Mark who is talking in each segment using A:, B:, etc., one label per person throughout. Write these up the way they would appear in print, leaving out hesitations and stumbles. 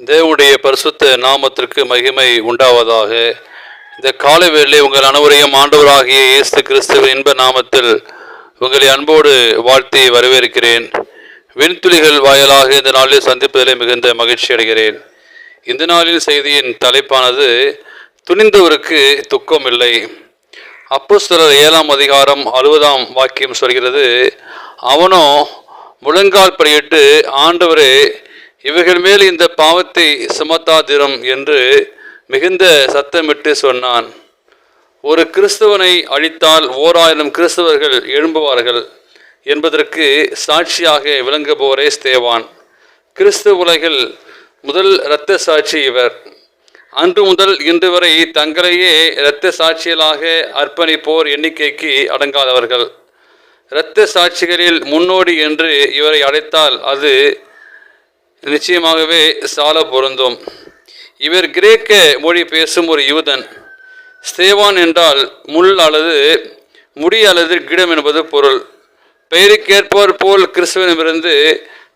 A: தேவனுடைய பரிசுத்த நாமத்திற்கு மகிமை உண்டாவதாக. இந்த காலை வேளையிலே உங்கள் அனைவரையும் ஆண்டவராகிய இயேசு கிறிஸ்துவின் இன்ப நாமத்தில் உங்களை அன்போடு வாழ்த்தி வரவேற்கிறேன். விண்துளிகள் வாயிலாக இந்த நாளில் சந்திப்பதிலே மிகுந்த மகிழ்ச்சி அடைகிறேன். இந்த நாளின் செய்தியின் தலைப்பானது துணிந்தவருக்கு துக்கம் இல்லை. அப்போஸ்தலர் 7ஆம் அதிகாரம் 60ஆம் வாக்கியம் சொல்கிறது, அவனோ முழங்கால் படியிட்டு, ஆண்டவரே, இவைகள் மேல் இந்த பாவத்தை சுமத்தாதிரும் என்று மிகுந்த சத்தமிட்டு சொன்னான். ஒரு கிறிஸ்தவனை அழித்தால் 1000 கிறிஸ்தவர்கள் எழும்புவார்கள் என்பதற்கு சாட்சியாக விளங்குபவரே ஸ்தேவான். கிறிஸ்தவ உலகில் முதல் இரத்த சாட்சி இவர். அன்று முதல் இன்று வரை தங்களையே இரத்த சாட்சிகளாக அர்ப்பணிப்போர் எண்ணிக்கைக்கு அடங்காதவர்கள். இரத்த சாட்சிகளில் முன்னோடி என்று இவரை அழைத்தால் அது நிச்சயமாகவே சால பொருந்தும். இவர் கிரேக்க மொழி பேசும் ஒரு யூதன். ஸ்தேவான் என்றால் முள் அல்லது முடி அல்லது கிடம் என்பது பொருள். பெயருக்கேற்பவர் போல் கிறிஸ்துவனிடமிருந்து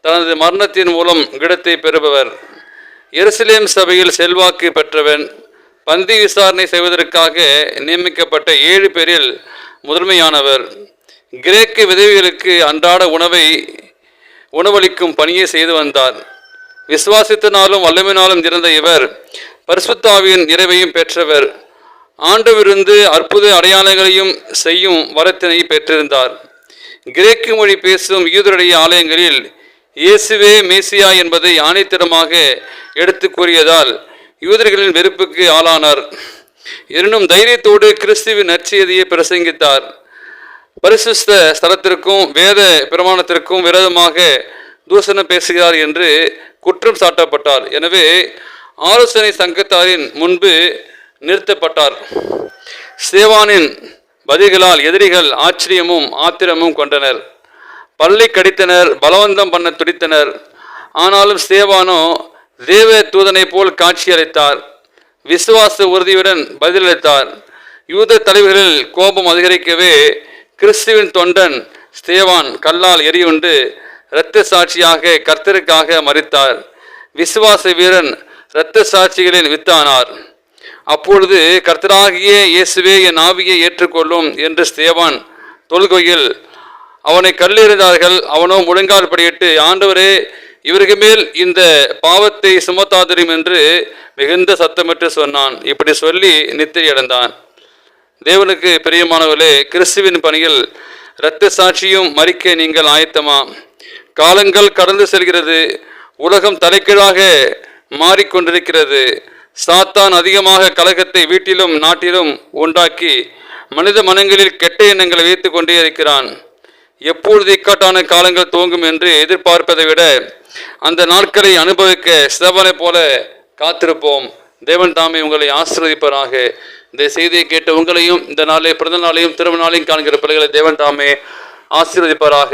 A: தனது மரணத்தின் மூலம் கிடத்தை பெறுபவர். எருசலேம் சபையில் செல்வாக்கு பெற்றவன். பந்தி விசாரணை செய்வதற்காக நியமிக்கப்பட்ட 7 பேரில் முதன்மையானவர். கிரேக்க விதவைகளுக்கு அன்றாட உணவளிக்கும் பணியை செய்து வந்தார். விசுவாசத்தினாலும் வல்லமையினாலும் இருந்த இவர் பரிசுத்த ஆவியின் நிறைவையும் பெற்றவர். ஆண்டவரிருந்து அற்புத அடையாளங்களையும் செய்யும் வரத்தினை பெற்றிருந்தார். கிரேக்க மொழி பேசும் யூதருடைய ஆலயங்களில் இயேசுவே மேசியா என்பதை ஆணைத்தரமாக எடுத்து கூறியதால் யூதர்களின் வெறுப்புக்கு ஆளானார். எனினும் தைரியத்தோடு கிறிஸ்துவின் நற்செய்தியை பிரசங்கித்தார். பரிசுத்த ஸ்தலத்திற்கும் வேத பிரமாணத்திற்கும் விரோதமாக தூஷணம் பேசுகிறார் என்று குற்றம் சாட்டப்பட்டார். எனவே ஆலோசனை சங்கத்தாரின் முன்பு நிறுத்தப்பட்டார். ஸ்தேவானின் பதில்களால் எதிரிகள் ஆச்சரியமும் ஆத்திரமும் கொண்டனர். பல்லை கடித்தனர், பலவந்தம் பண்ண துடித்தனர். ஆனாலும் ஸ்தேவானோ தேவ தூதனை போல் காட்சியளித்தார். விசுவாச உறுதியுடன் பதிலளித்தார். யூத தலைவர்களில் கோபம் அதிகரிக்கவே கிறிஸ்துவின் தொண்டன் ஸ்தேவான் கல்லால் எரியுண்டு இரத்த சாட்சியாக கர்த்தருக்காக மரித்தார். விசுவாச வீரன் இரத்த சாட்சிகளின் வித்தானார். அப்பொழுது கர்த்தராகிய இயேசுவே என் ஆவியை ஏற்றுக்கொள்ளும் என்று ஸ்தேவான் தொழுகையில் அவனை கல்லெறிந்தார்கள். அவனோ முழங்கால் படியிட்டு, ஆண்டவரே, இவருக்கு மேல் இந்த பாவத்தை சுமத்தாதிரும் என்று மிகுந்த சத்தமிட்டு சொன்னான். இப்படி சொல்லி நித்திரை அடைந்தான். தேவனுக்கு பிரியமானவர்களே, கிறிஸ்துவின் பணியில் இரத்த சாட்சியும் மரிக்க நீங்கள் ஆயத்தமா? காலங்கள் கடந்து செல்கிறது. உலகம் தலைக்கீழாக மாறிக்கொண்டிருக்கிறது. சாத்தான் அதிகமாக கலகத்தை வீட்டிலும் நாட்டிலும் உண்டாக்கி மனித மனங்களில் கெட்ட எண்ணங்களை வைத்து கொண்டே இருக்கிறான். எப்பொழுது இக்கட்டான காலங்கள் துவங்கும் என்று எதிர்பார்ப்பதை விட அந்த நாட்களை அனுபவிக்க ஸ்தேவானை போல காத்திருப்போம். தேவன் தாமே உங்களை ஆசீர்வதிப்பாராக. இந்த செய்தியை கேட்ட உங்களையும் இந்த நாளை பிறந்த நாளையும் திருமண நாளையும் காண்கிற பிள்ளைகளை தேவன் தாமே ஆசீர்வதிப்பாராக.